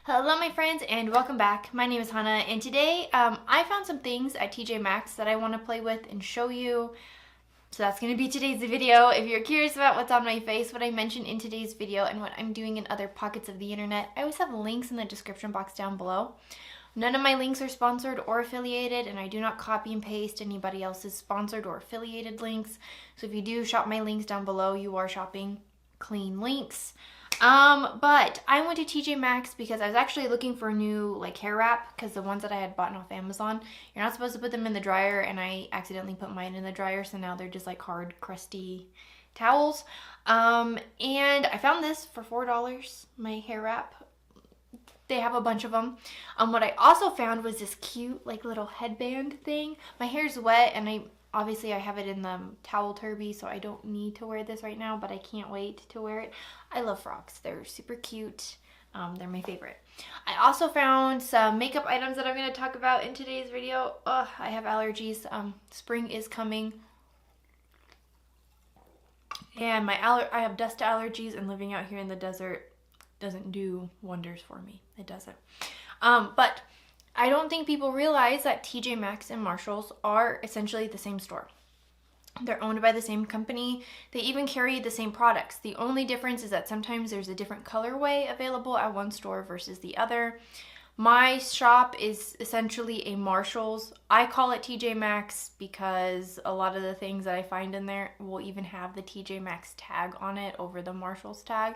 Hello my friends and welcome back. My name is Hannah and today I found some things at TJ Maxx that I want to play with and show you. So that's going to be today's video. If you're curious about what's on my face, what I mentioned in today's video, and what I'm doing in other pockets of the internet, I always have links in the description box down below. None of my links are sponsored or affiliated, and I do not copy and paste anybody else's sponsored or affiliated links. So if you do shop my links down below, you are shopping clean links. But I went to TJ Maxx because I was actually looking for a new hair wrap, because the ones that I had bought off Amazon, you're not supposed to put them in the dryer, and I accidentally put mine in the dryer, so now they're just like hard, crusty towels. And I found this for $4, my hair wrap. They have a bunch of them. What I also found was this cute little headband thing. My hair's wet, and obviously I have it in the towel turby, so I don't need to wear this right now, but I can't wait to wear it. I love frocks. They're super cute. They're my favorite. I also found some makeup items that I'm going to talk about in today's video. Ugh, I have allergies. Spring is coming. And I have dust allergies, and living out here in the desert doesn't do wonders for me. It doesn't. But I don't think people realize that TJ Maxx and Marshalls are essentially the same store. They're owned by the same company. They even carry the same products. The only difference is that sometimes there's a different colorway available at one store versus the other. My shop is essentially a Marshalls. I call it TJ Maxx because a lot of the things that I find in there will even have the TJ Maxx tag on it over the Marshalls tag.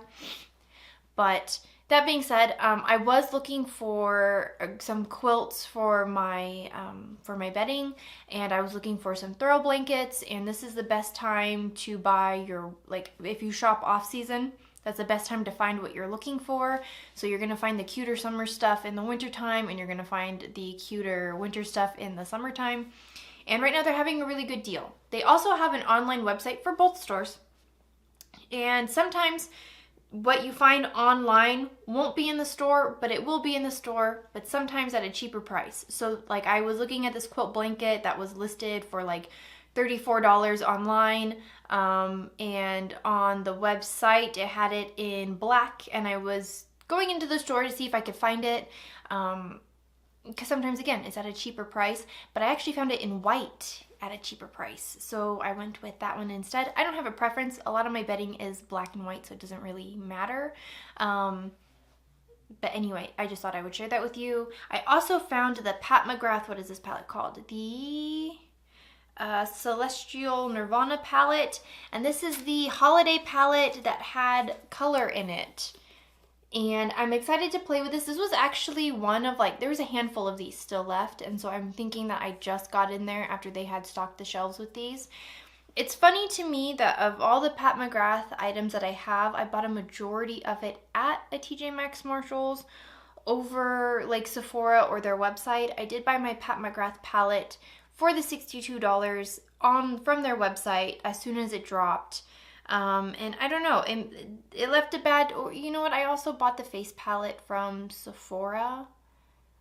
But that being said, I was looking for some quilts for my bedding, and I was looking for some throw blankets, and this is the best time to buy your, if you shop off season, that's the best time to find what you're looking for. So you're going to find the cuter summer stuff in the wintertime, and you're going to find the cuter winter stuff in the summertime. And right now they're having a really good deal. They also have an online website for both stores, and sometimes what you find online won't be in the store, but it will be in the store, but sometimes at a cheaper price. So I was looking at this quilt blanket that was listed for $34 online, and on the website it had it in black, and I was going into the store to see if I could find it, because sometimes, again, it's at a cheaper price, but I actually found it in white at a cheaper price, so I went with that one instead. I don't have a preference. A lot of my bedding is black and white, so it doesn't really matter. But anyway, I just thought I would share that with you. I also found the Pat McGrath, what is this palette called? The Celestial Nirvana palette, and this is the holiday palette that had color in it. And I'm excited to play with this. This was actually one of there was a handful of these still left, and so I'm thinking that I just got in there after they had stocked the shelves with these. It's funny to me that of all the Pat McGrath items that I have, I bought a majority of it at a TJ Maxx, Marshalls over Sephora or their website. I did buy my Pat McGrath palette for the $62 from their website as soon as it dropped. And I don't know, it left a bad, or you know what, I also bought the face palette from Sephora.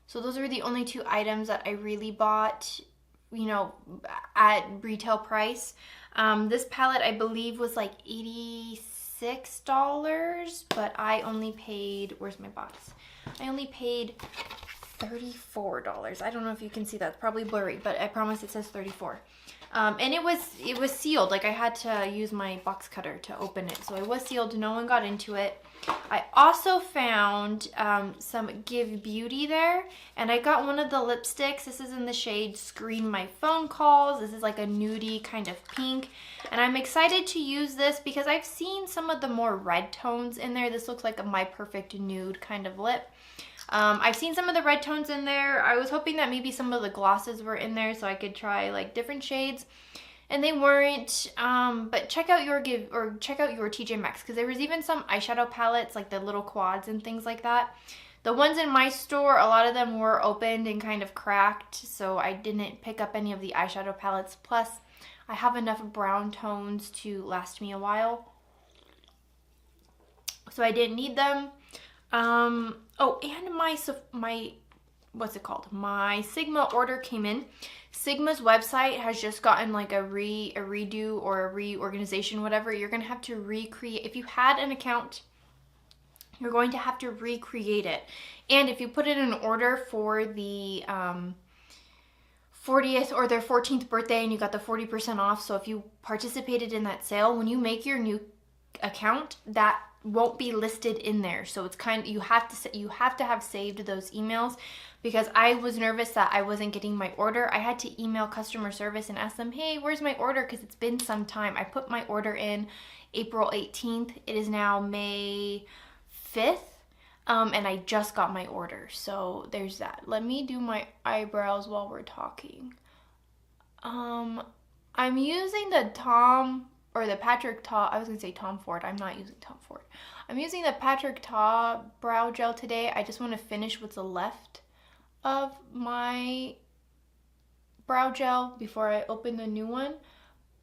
So those are the only two items that I really bought, at retail price. This palette I believe was $86, but I only paid, where's my box? I only paid $34. I don't know if you can see that, it's probably blurry, but I promise it says 34. And it was sealed. I had to use my box cutter to open it, so it was sealed. No one got into it. I also found some Give Beauty there, and I got one of the lipsticks. This is in the shade Screen My Phone Calls. This is a nudie kind of pink, and I'm excited to use this because I've seen some of the more red tones in there. This looks like a My Perfect Nude kind of lip. I've seen some of the red tones in there. I was hoping that maybe some of the glosses were in there so I could try different shades, and they weren't. But check out your TJ Maxx, because there was even some eyeshadow palettes, the little quads and things like that. The ones in my store, a lot of them were opened and kind of cracked, so I didn't pick up any of the eyeshadow palettes. Plus, I have enough brown tones to last me a while, so I didn't need them. Oh, and my what's it called? My Sigma order came in. Sigma's website has just gotten like a redo or a reorganization, whatever. You're gonna have to recreate. If you had an account you're going to have to recreate it. And if you put in an order for the 40th or their 14th birthday and you got the 40% off, so if you participated in that sale, when you make your new account, that won't be listed in there. So it's kind of, you have to have saved those emails, because I was nervous that I wasn't getting my order. I had to email customer service and ask them, hey, where's my order? Because it's been some time. I put my order in April 18th. It is now May 5th. And I just got my order. So there's that. Let me do my eyebrows while we're talking. I'm using the Patrick Ta, I was going to say Tom Ford. I'm not using Tom Ford. I'm using the Patrick Ta brow gel today. I just want to finish what's left of my brow gel before I open the new one.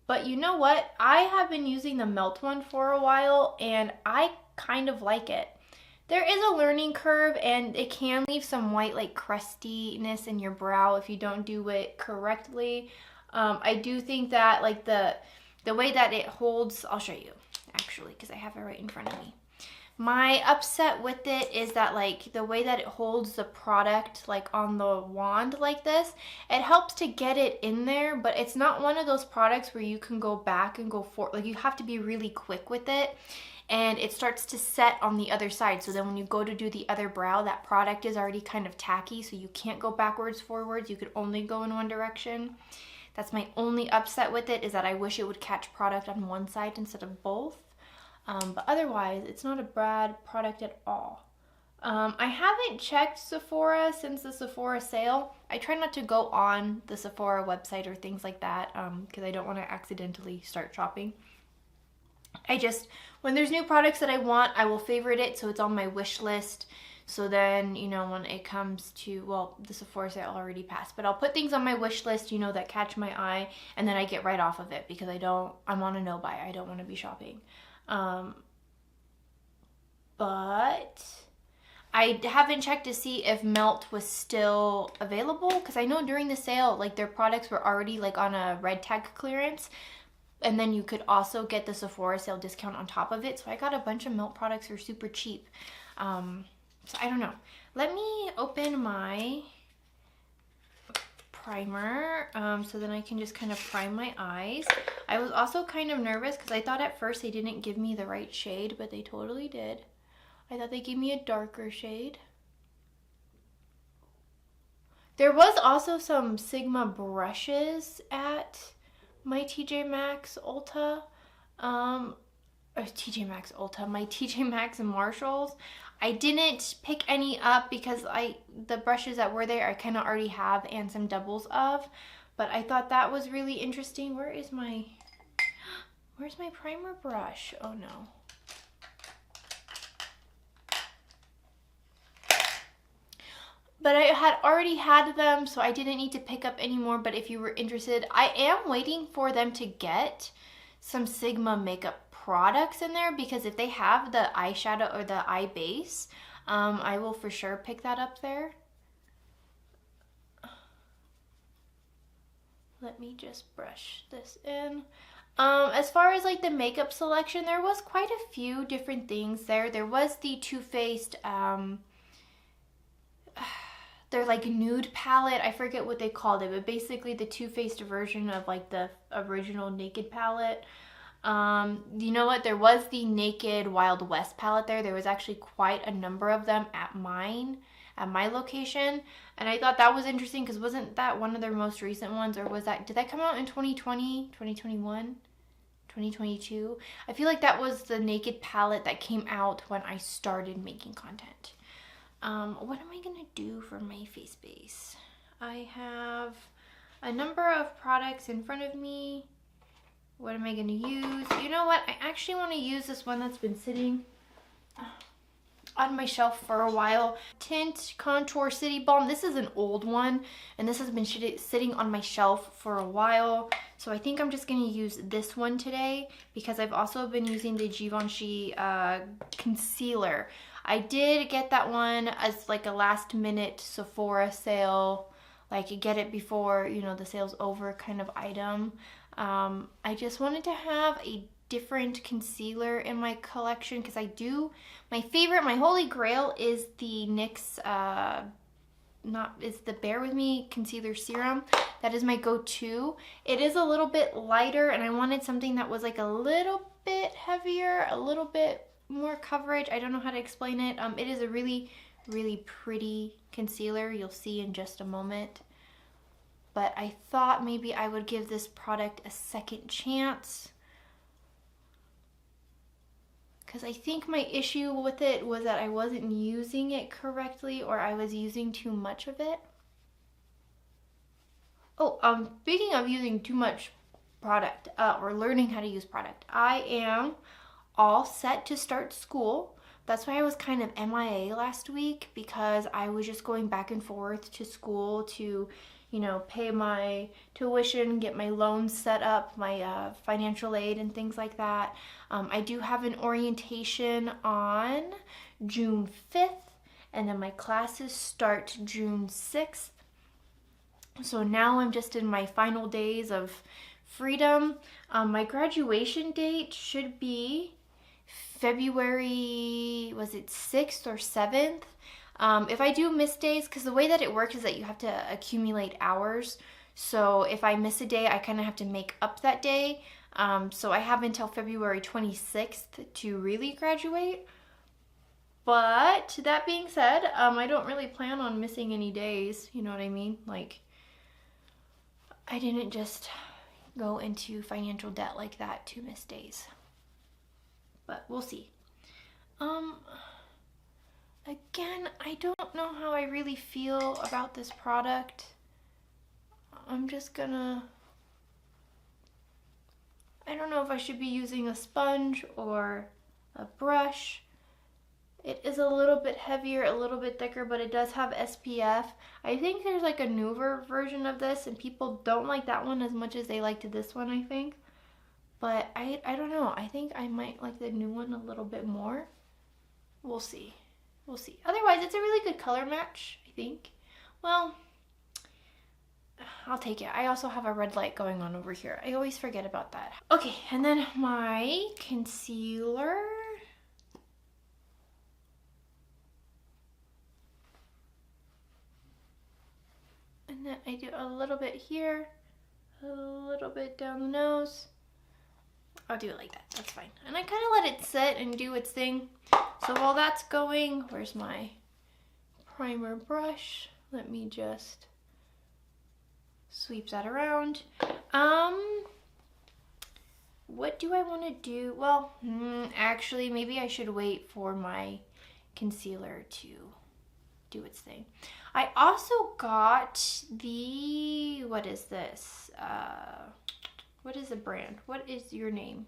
But you know what? I have been using the Melt one for a while, and I kind of like it. There is a learning curve, and it can leave some white like crustiness in your brow if you don't do it correctly. I do think that like the way that it holds, I'll show you actually because I have it right in front of me. My upset with it is that like the way that it holds the product like on the wand like this, it helps to get it in there, but it's not one of those products where you can go back and go forward. Like you have to be really quick with it, and it starts to set on the other side. So then when you go to do the other brow, that product is already kind of tacky, so you can't go backwards, forwards. You could only go in one direction. That's my only upset with it, is that I wish it would catch product on one side instead of both. But otherwise, it's not a bad product at all. I haven't checked Sephora since the Sephora sale. I try not to go on the Sephora website or things like that because I don't want to accidentally start shopping. When there's new products that I want, I will favorite it so it's on my wish list. So then, you know, when it comes to, well, the Sephora sale already passed, but I'll put things on my wish list, you know, that catch my eye, and then I get right off of it because I'm on a no buy. I don't want to be shopping. But I haven't checked to see if Melt was still available, because I know during the sale, like their products were already like on a red tag clearance, and then you could also get the Sephora sale discount on top of it. So I got a bunch of Melt products for super cheap. So I don't know. Let me open my primer so then I can just kind of prime my eyes. I was also kind of nervous because I thought at first they didn't give me the right shade, but they totally did. I thought they gave me a darker shade. There was also some Sigma brushes at my TJ Maxx Ulta. My TJ Maxx and Marshalls. I didn't pick any up because the brushes that were there I kind of already have and some doubles of, but I thought that was really interesting. Where's my primer brush? Oh no. But I had already had them, so I didn't need to pick up any more. But if you were interested, I am waiting for them to get some Sigma makeup products in there, because if they have the eyeshadow or the eye base, I will for sure pick that up there. Let me just brush this in. As far as like the makeup selection, there was quite a few different things there. There was the Too Faced their like nude palette. I forget what they called it, but basically the Too Faced version of like the original Naked palette. You know what? There was the Naked Wild West palette there. There was actually quite a number of them at my location. And I thought that was interesting because wasn't that one of their most recent ones, or did that come out in 2020, 2021, 2022? I feel like that was the Naked palette that came out when I started making content. What am I gonna do for my face base? I have a number of products in front of me. What am I gonna use? You know what? I actually want to use this one that's been sitting on my shelf for a while. Tint Contour City Balm. This is an old one, and this has been sitting on my shelf for a while. So I think I'm just gonna use this one today, because I've also been using the Givenchy concealer. I did get that one as like a last minute Sephora sale, like get it before, you know, the sale's over kind of item. I just wanted to have a different concealer in my collection because I do, my favorite, my holy grail is the NYX, it's the Bear With Me Concealer Serum. That is my go-to. It is a little bit lighter and I wanted something that was like a little bit heavier, a little bit more coverage. I don't know how to explain it. It is a really, really pretty concealer. You'll see in just a moment. But I thought maybe I would give this product a second chance. Because I think my issue with it was that I wasn't using it correctly or I was using too much of it. Oh, speaking of using too much product or learning how to use product, I am all set to start school. That's why I was kind of MIA last week because I was just going back and forth to school to, you know, pay my tuition, get my loans set up, my financial aid and things like that. I do have an orientation on June 5th and then my classes start June 6th. So now I'm just in my final days of freedom. My graduation date should be February, was it 6th or 7th? If I do miss days, because the way that it works is that you have to accumulate hours. So if I miss a day, I kind of have to make up that day. So I have until February 26th to really graduate. But that being said, I don't really plan on missing any days. You know what I mean? Like, I didn't just go into financial debt like that to miss days. But we'll see. Again, I don't know how I really feel about this product. I'm just gonna, I don't know if I should be using a sponge or a brush. It is a little bit heavier, a little bit thicker, but it does have SPF. I think there's like a newer version of this and people don't like that one as much as they liked this one, I think. But I don't know. I think I might like the new one a little bit more. We'll see. We'll see. Otherwise, it's a really good color match, I think. Well, I'll take it. I also have a red light going on over here. I always forget about that. Okay, and then my concealer. And then I do a little bit here, a little bit down the nose. I'll do it like that, that's fine. And I kind of let it sit and do its thing. So while that's going, where's my primer brush? Let me just sweep that around. What do I want to do? Well, actually, maybe I should wait for my concealer to do its thing. I also got the, what is this? What is the brand? What is your name?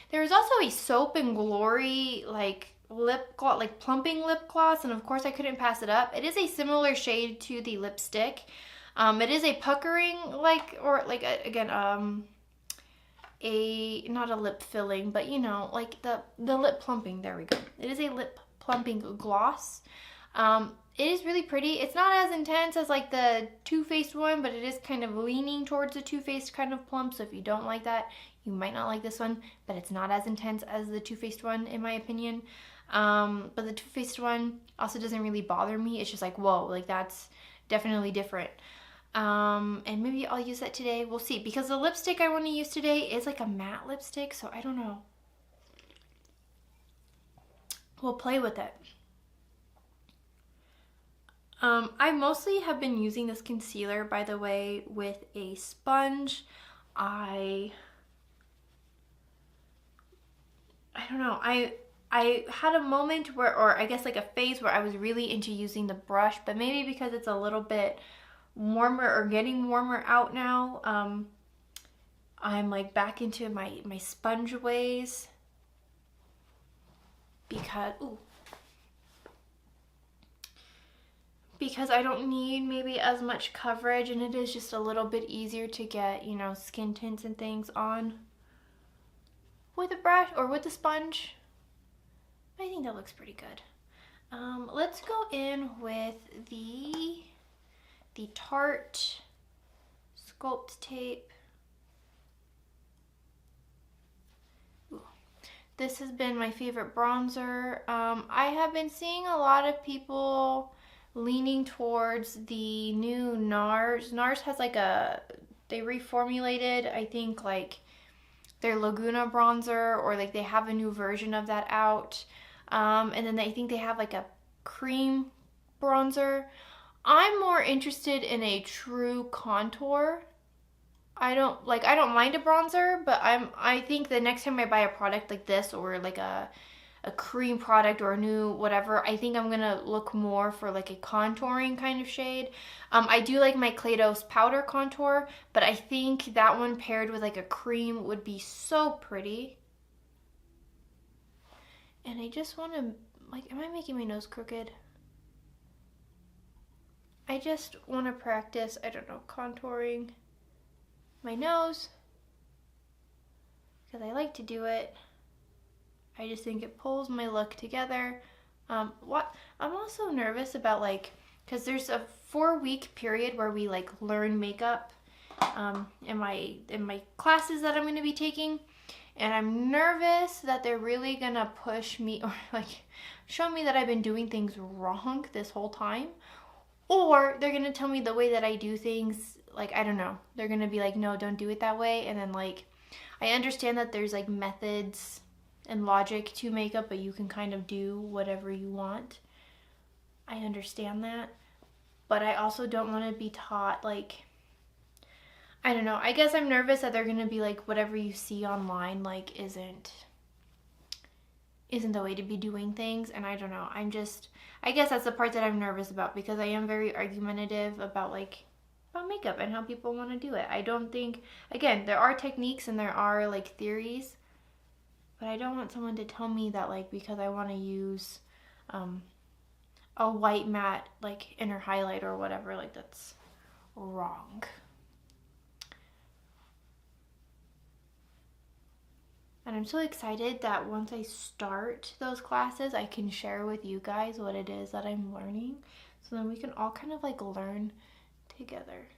There is also a Soap and Glory like lip gloss, like plumping lip gloss, and of course I couldn't pass it up. It is a similar shade to the lipstick. It is a puckering like, or like again, not a lip filling, but you know, like the lip plumping. There we go. It is a lip plumping gloss. It is really pretty. It's not as intense as like the Too Faced one, but it is kind of leaning towards the Too Faced kind of plump. So if you don't like that, you might not like this one, but it's not as intense as the Too Faced one in my opinion. But the Too Faced one also doesn't really bother me. It's just like, whoa, like that's definitely different. And maybe I'll use that today. We'll see, because the lipstick I want to use today is like a matte lipstick, so I don't know. We'll play with it. I mostly have been using this concealer, by the way, with a sponge. I don't know. I had a moment where, or I guess like a phase where I was really into using the brush, but maybe because it's a little bit warmer or getting warmer out now, I'm like back into my sponge ways because I don't need maybe as much coverage, and it is just a little bit easier to get, you know, skin tints and things on with a brush or with a sponge. I think that looks pretty good. Let's go in with the Tarte Sculpt Tape. this has been my favorite bronzer. I have been seeing a lot of people leaning towards the new NARS. NARS has like they reformulated, I think, like their Laguna bronzer, or like they have a new version of that out. And then I think they have like a cream bronzer. I'm more interested in a true contour. I don't mind a bronzer, but I think the next time I buy a product like this, or like a cream product or a new whatever, I think I'm gonna look more for like a contouring kind of shade. I do like my Kaleidos powder contour, but I think that one paired with like a cream would be so pretty. And I just want to, like, am I making my nose crooked? I just want to practice, I don't know, contouring my nose, because I like to do it. I just think it pulls my look together. I'm also nervous about, like, because there's a 4-week period where we like learn makeup in my classes that I'm going to be taking, and I'm nervous that they're really gonna push me or like show me that I've been doing things wrong this whole time, or they're gonna tell me the way that I do things, like, I don't know, they're gonna be like, no, don't do it that way. And then, like, I understand that there's like methods and logic to makeup, but you can kind of do whatever you want. I understand that, but I also don't want to be taught, like, I don't know, I guess I'm nervous that they're gonna be like, whatever you see online, like, isn't the way to be doing things. And I don't know, I guess that's the part that I'm nervous about, because I am very argumentative about makeup and how people want to do it. I don't think, again, there are techniques and there are like theories, but I don't want someone to tell me that, like, because I want to use a white matte like inner highlight or whatever, like, that's wrong. And I'm so excited that once I start those classes, I can share with you guys what it is that I'm learning, so then we can all kind of like learn together.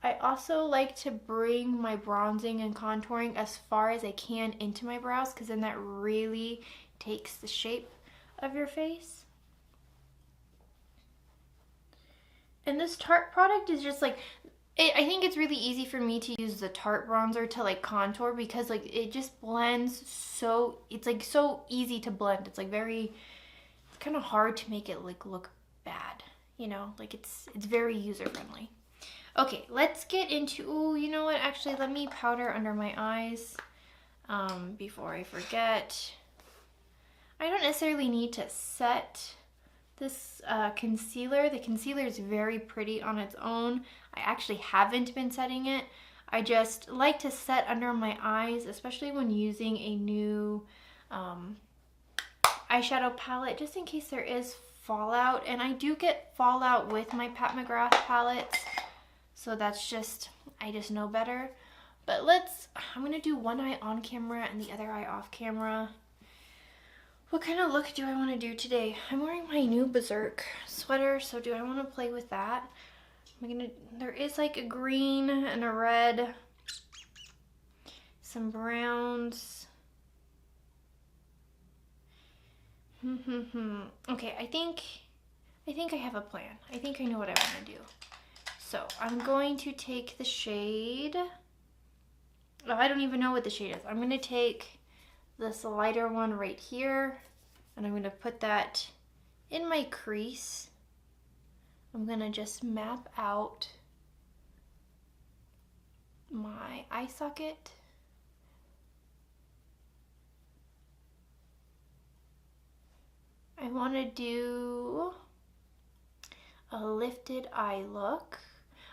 I also like to bring my bronzing and contouring as far as I can into my brows, because then that really takes the shape of your face. And this Tarte product is just like, I think it's really easy for me to use the Tarte bronzer to like contour, because like it just blends so, it's like so easy to blend. It's like it's kind of hard to make it like look bad, you know, like it's very user friendly. Okay, let's get into, ooh, you know what, actually let me powder under my eyes before I forget. I don't necessarily need to set this concealer. The concealer is very pretty on its own. I actually haven't been setting it. I just like to set under my eyes, especially when using a new eyeshadow palette, just in case there is fallout. And I do get fallout with my Pat McGrath palettes, so that's just, I just know better. But I'm gonna do one eye on camera and the other eye off camera. What kind of look do I want to do today? I'm wearing my new Berserk sweater, so do I want to play with that? There is like a green and a red, some browns. Okay, I think I have a plan. I think I know what I want to do. So I'm going to take the shade, oh, I don't even know what the shade is. I'm going to take this lighter one right here, and I'm going to put that in my crease. I'm going to just map out my eye socket. I want to do a lifted eye look.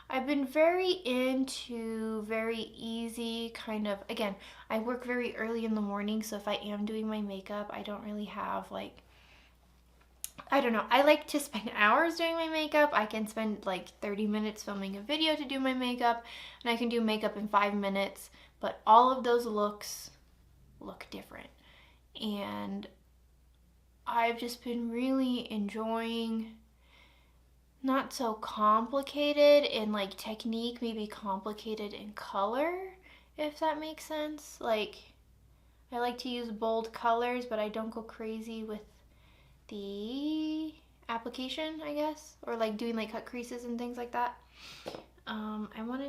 I've been very into very easy kind of, again, I work very early in the morning, so if I am doing my makeup, I don't really have like, I don't know, I like to spend hours doing my makeup. I can spend like 30 minutes filming a video to do my makeup, and I can do makeup in 5 minutes, but all of those looks look different. And I've just been really enjoying not so complicated in like technique, maybe complicated in color, if that makes sense. Like, I like to use bold colors, but I don't go crazy with the application, I guess, or like doing like cut creases and things like that. I want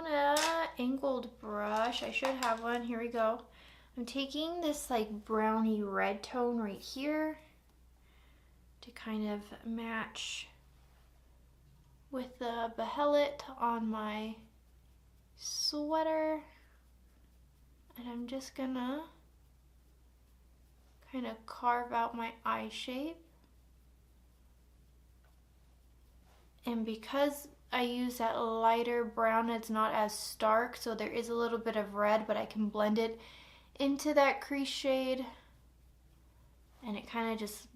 an angled brush. I should have one. Here we go. I'm taking this like browny red tone right here to kind of match with the behelit on my sweater. And I'm just gonna kind of carve out my eye shape. And because I use that lighter brown, it's not as stark, so there is a little bit of red, but I can blend it into that crease shade, and it kind of just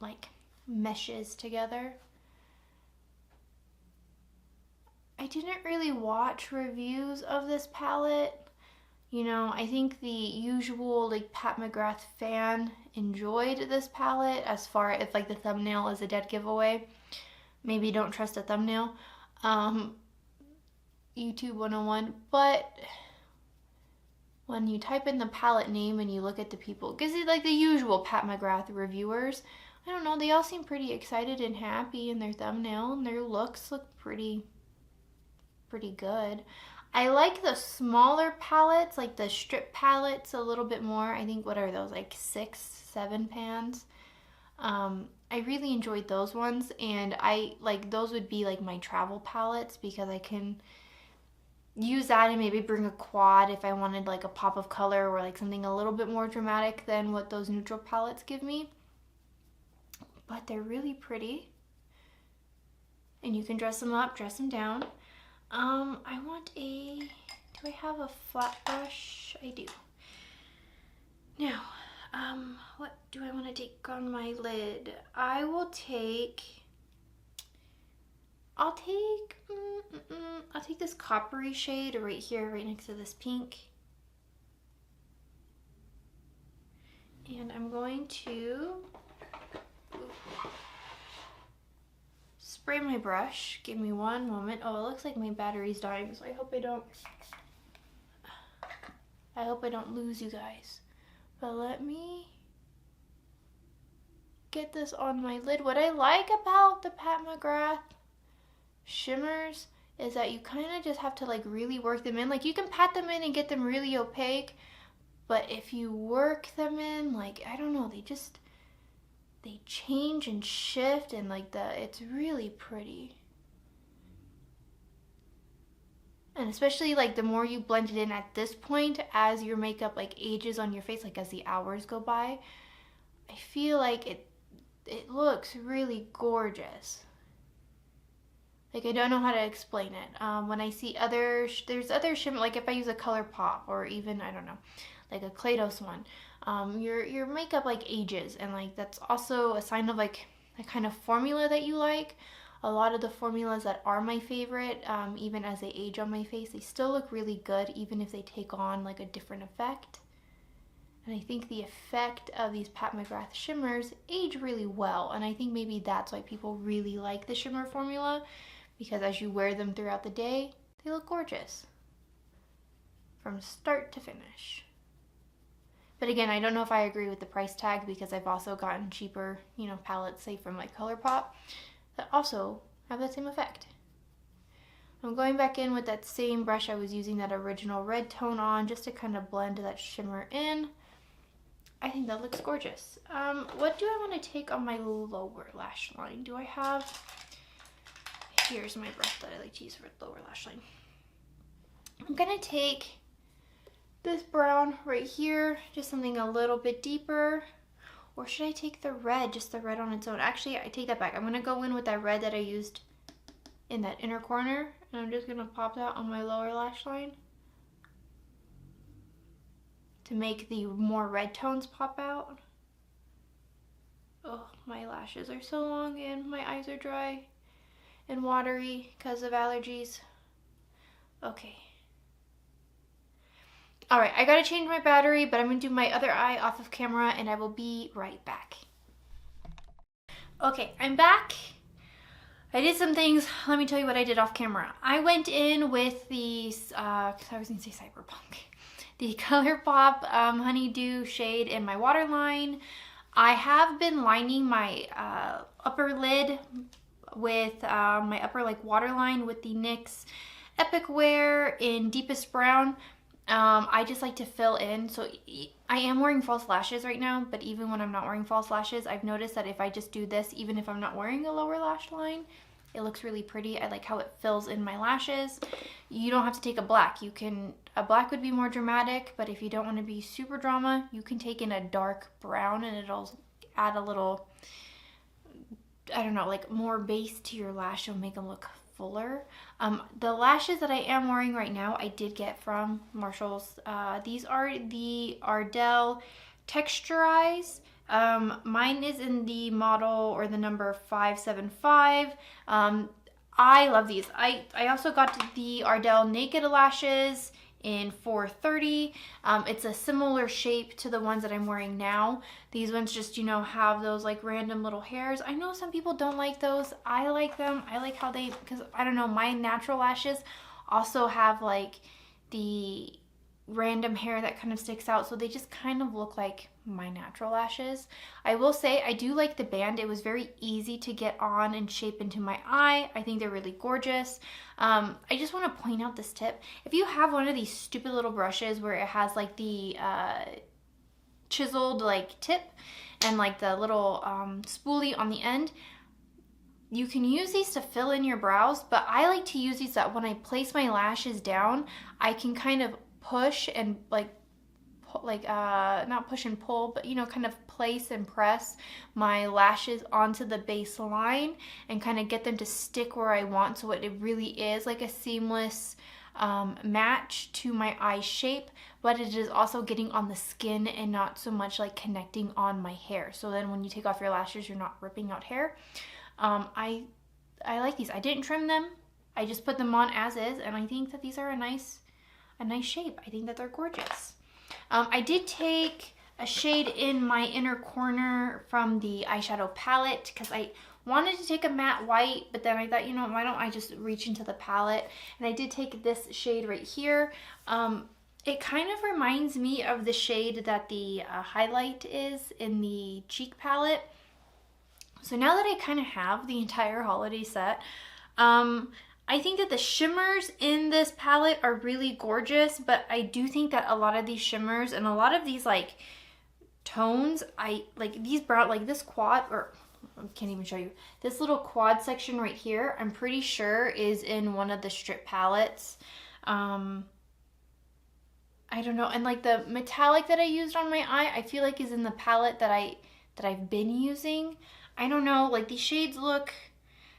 like meshes together. I didn't really watch reviews of this palette. You know, I think the usual like Pat McGrath fan enjoyed this palette as far as like the thumbnail is a dead giveaway. Maybe don't trust a thumbnail. YouTube 101. But when you type in the palette name and you look at the people, because it's like the usual Pat McGrath reviewers, I don't know, they all seem pretty excited and happy in their thumbnail, and their looks look pretty good. I like the smaller palettes, like the strip palettes a little bit more. I think, what are those, like 6, 7 pans? I really enjoyed those ones, and I like those would be like my travel palettes because I can use that and maybe bring a quad if I wanted like a pop of color or like something a little bit more dramatic than what those neutral palettes give me. But they're really pretty, and you can dress them up, dress them down. I want do I have a flat brush? I do. Now, what do I want to take on my lid? I'll take this coppery shade right here, right next to this pink. And I'm going to spray my brush. Give me one moment. Oh, it looks like my battery's dying, so I hope I don't lose you guys. But let me get this on my lid. What I like about the Pat McGrath shimmers is that you kind of just have to like really work them in. Like you can pat them in and get them really opaque, but if you work them in, like, I don't know, they change and shift, and like it's really pretty. And especially like the more you blend it in at this point, as your makeup like ages on your face, like as the hours go by, I feel like it looks really gorgeous. Like, I don't know how to explain it. When I see there's other shimmer, like if I use a ColourPop or even, I don't know, like a Claydos one, your makeup like ages, and like that's also a sign of like the kind of formula that you like. A lot of the formulas that are my favorite, even as they age on my face, they still look really good even if they take on like a different effect. And I think the effect of these Pat McGrath shimmers age really well, and I think maybe that's why people really like the shimmer formula, because as you wear them throughout the day, they look gorgeous from start to finish. But again, I don't know if I agree with the price tag, because I've also gotten cheaper, you know, palettes, say from like ColourPop, that also have that same effect. I'm going back in with that same brush I was using that original red tone on, just to kind of blend that shimmer in. I think that looks gorgeous. What do I want to take on my lower lash line? Do I have... Here's my brush that I like to use for lower lash line. I'm going to take this brown right here, just something a little bit deeper. Or should I take the red, just the red on its own? Actually, I take that back. I'm going to go in with that red that I used in that inner corner, and I'm just going to pop that on my lower lash line to make the more red tones pop out. Oh, my lashes are so long and my eyes are dry and watery because of allergies. Okay. Alright, I gotta change my battery, but I'm gonna do my other eye off of camera, and I will be right back. Okay, I'm back. I did some things. Let me tell you what I did off camera. I went in with these, I was gonna say Cyberpunk, the ColourPop Honeydew shade in my waterline. I have been lining my upper lid with my upper like waterline with the NYX Epic Wear in Deepest Brown. I just like to fill in. So I am wearing false lashes right now, but even when I'm not wearing false lashes, I've noticed that if I just do this, even if I'm not wearing a lower lash line, it looks really pretty. I like how it fills in my lashes. You don't have to take a black. A black would be more dramatic, but if you don't want to be super drama, you can take in a dark brown and it'll add a little, I don't know, like more base to your lash. It'll make them look fuller. The lashes that I am wearing right now, I did get from Marshall's. These are the Ardell Texturize. Mine is in the model or the number 575. I love these. I also got the Ardell Naked Lashes in 430. It's a similar shape to the ones that I'm wearing now. These ones just, you know, have those like random little hairs. I know some people don't like those. I like them. I like how they, because I don't know, my natural lashes also have like the random hair that kind of sticks out, so they just kind of look like my natural lashes. I will say I do like the band. It was very easy to get on and shape into my eye. I think they're really gorgeous. I just want to point out this tip. If you have one of these stupid little brushes where it has like the chiseled like tip and like the little spoolie on the end, you can use these to fill in your brows, but I like to use these that when I place my lashes down, I can kind of push and not push and pull, but you know, kind of place and press my lashes onto the base line and kind of get them to stick where I want, so it really is like a seamless match to my eye shape, but it is also getting on the skin and not so much like connecting on my hair. So then when you take off your lashes, you're not ripping out hair. I like these. I didn't trim them. I just put them on as is, and I think that these are a nice shape. I think that they're gorgeous. I did take a shade in my inner corner from the eyeshadow palette because I wanted to take a matte white, but then I thought, you know, why don't I just reach into the palette? And I did take this shade right here. It kind of reminds me of the shade that the highlight is in the cheek palette. So now that I kind of have the entire holiday set, I think that the shimmers in this palette are really gorgeous, but I do think that a lot of these shimmers and a lot of these like tones, I like these brown, like this quad, or I can't even show you, this little quad section right here, I'm pretty sure is in one of the strip palettes. I don't know, and like the metallic that I used on my eye, I feel like is in the palette that I've been using. I don't know, like these shades look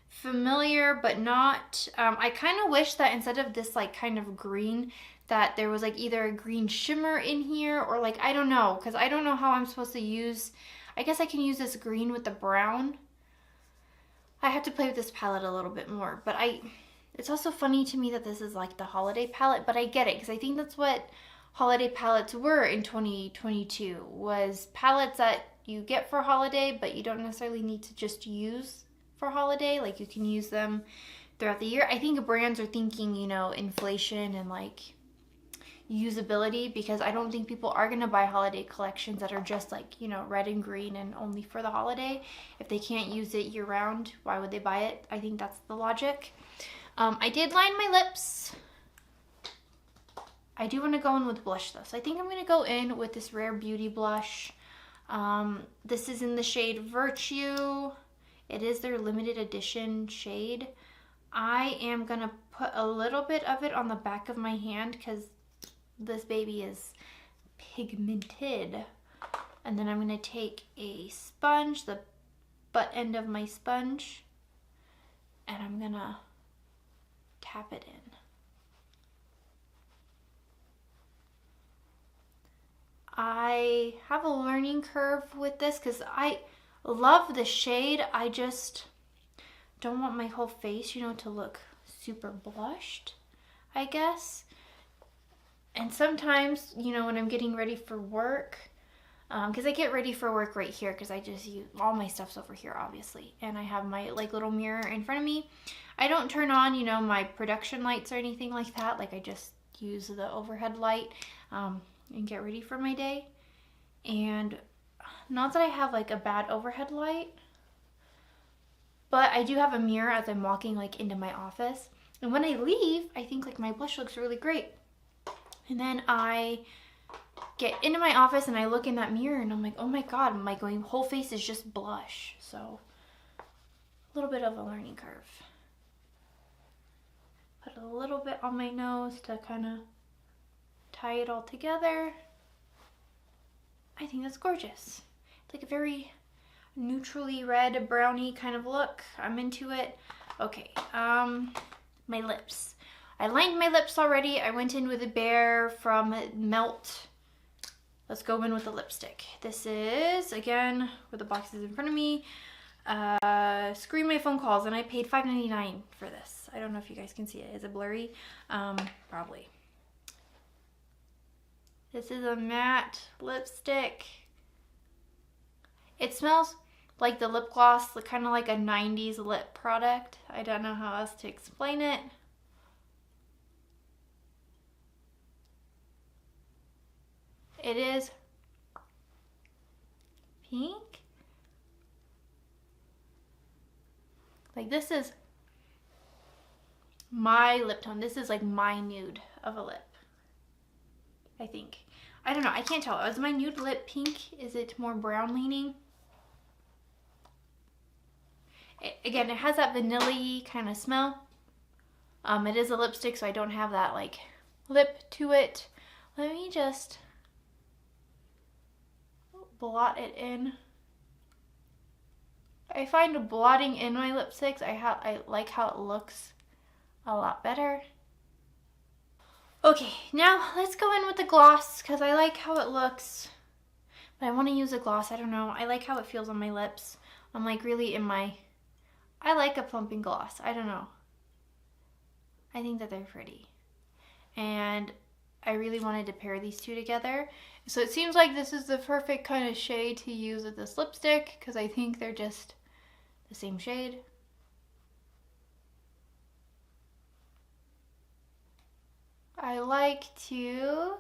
familiar but not. I kind of wish that instead of this like kind of green, that there was like either a green shimmer in here, or like, I don't know, because I don't know how I'm supposed to use, I guess I can use this green with the brown. I have to play with this palette a little bit more, but it's also funny to me that this is like the holiday palette, but I get it because I think that's what holiday palettes were in 2022, was palettes that you get for holiday, but you don't necessarily need to just use for holiday. Like you can use them throughout the year. I think brands are thinking, you know, inflation and like usability, because I don't think people are going to buy holiday collections that are just like, you know, red and green and only for the holiday. If they can't use it year round, why would they buy it? I think that's the logic. I did line my lips. I do want to go in with blush though. So I think I'm going to go in with this Rare Beauty blush. This is in the shade Virtue. It is their limited edition shade. I am going to put a little bit of it on the back of my hand because this baby is pigmented. And then I'm going to take a sponge, the butt end of my sponge, and I'm going to tap it in. I have a learning curve with this because I love the shade. I just don't want my whole face, you know, to look super blushed, I guess. And sometimes, you know, when I'm getting ready for work, because I get ready for work right here because I just use all my stuff's over here, obviously, and I have my like little mirror in front of me. I don't turn on, you know, my production lights or anything like that. Like I just use the overhead light and get ready for my day. And not that I have like a bad overhead light, but I do have a mirror as I'm walking like into my office. And when I leave, I think like my blush looks really great. And then I get into my office and I look in that mirror and I'm like, oh my God, my whole face is just blush. So a little bit of a learning curve. Put a little bit on my nose to kind of tie it all together. I think that's gorgeous. It's like a very neutrally red brownie kind of look. I'm into it. Okay, my lips. I lined my lips already. I went in with a Bare from Melt. Let's go in with the lipstick. This is, again, with the boxes in front of me, Screen My Phone Calls, and I paid $5.99 for this. I don't know if you guys can see it. Is it blurry? Probably. This is a matte lipstick. It smells like the lip gloss, kind of like a 90s lip product. I don't know how else to explain it. It is pink. Like this is my lip tone. This is like my nude of a lip, I think. I don't know. I can't tell. Is my nude lip pink? Is it more brown leaning? Again, it has that vanilla-y kind of smell. It is a lipstick, so I don't have that like lip to it. Let me just blot it in. I find blotting in my lipsticks, I like how it looks a lot better. Okay, now let's go in with the gloss because I like how it looks. But I want to use a gloss. I don't know. I like how it feels on my lips. I'm like really in my... I like a plumping gloss. I don't know. I think that they're pretty. And I really wanted to pair these two together. So it seems like this is the perfect kind of shade to use with this lipstick because I think they're just the same shade. I like to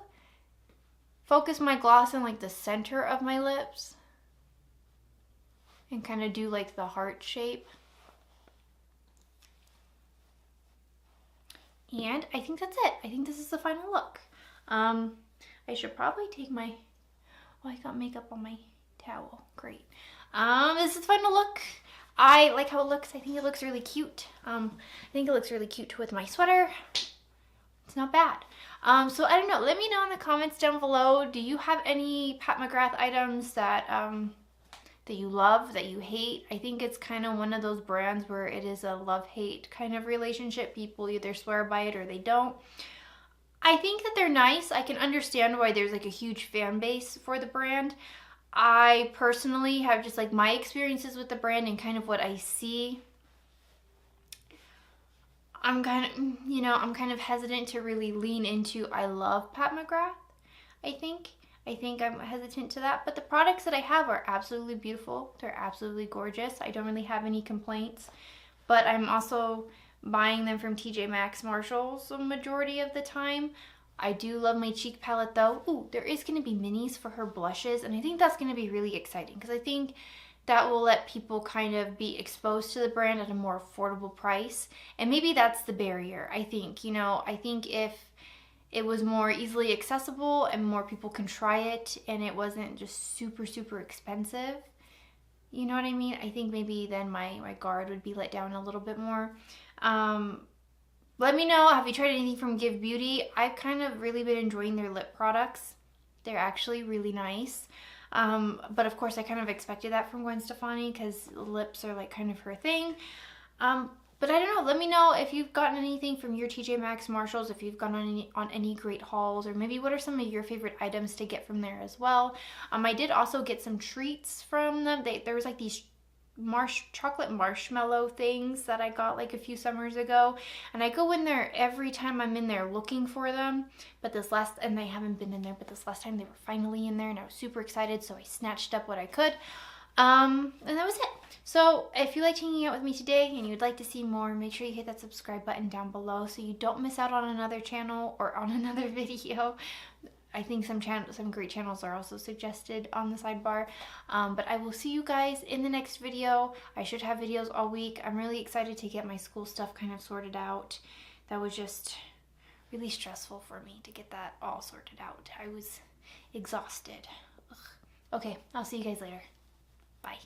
focus my gloss in like the center of my lips and kind of do like the heart shape. And I think that's it. I think this is the final look. I should probably take my, oh, I got makeup on my towel. Great. This is the final look. I like how it looks. I think it looks really cute. I think it looks really cute with my sweater. It's not bad. So I don't know. Let me know in the comments down below. Do you have any Pat McGrath items that that you love, that you hate? I think it's kind of one of those brands where it is a love-hate kind of relationship. People either swear by it or they don't. I think that they're nice. I can understand why there's like a huge fan base for the brand. I personally have just like my experiences with the brand and kind of what I see. I'm kind of, you know, I'm kind of hesitant to really lean into I love Pat McGrath, I think. I'm hesitant to that, but the products that I have are absolutely beautiful. They're absolutely gorgeous. I don't really have any complaints, but I'm also buying them from TJ Maxx, Marshalls a majority of the time. I do love my cheek palette though. Ooh, there is going to be minis for her blushes, and I think that's going to be really exciting because I think that will let people kind of be exposed to the brand at a more affordable price. And maybe that's the barrier, I think. You know, I think if it was more easily accessible and more people can try it and it wasn't just super, super expensive, you know what I mean? I think maybe then my guard would be let down a little bit more. Let me know, have you tried anything from Give Beauty? I've kind of really been enjoying their lip products. They're actually really nice. But of course I kind of expected that from Gwen Stefani because lips are like kind of her thing. But I don't know, let me know if you've gotten anything from your TJ Maxx, Marshalls, if you've gone on any great hauls, or maybe what are some of your favorite items to get from there as well. I did also get some treats from them. There was like these chocolate marshmallow things that I got like a few summers ago, and I go in there every time I'm in there looking for them, but and they haven't been in there, but this last time they were finally in there and I was super excited, so I snatched up what I could. And that was it. So if you liked hanging out with me today and you'd like to see more, make sure you hit that subscribe button down below so you don't miss out on another channel or on another video. I think some great channels are also suggested on the sidebar. But I will see you guys in the next video. I should have videos all week. I'm really excited to get my school stuff kind of sorted out. That was just really stressful for me to get that all sorted out. I was exhausted. Ugh. Okay, I'll see you guys later. Bye.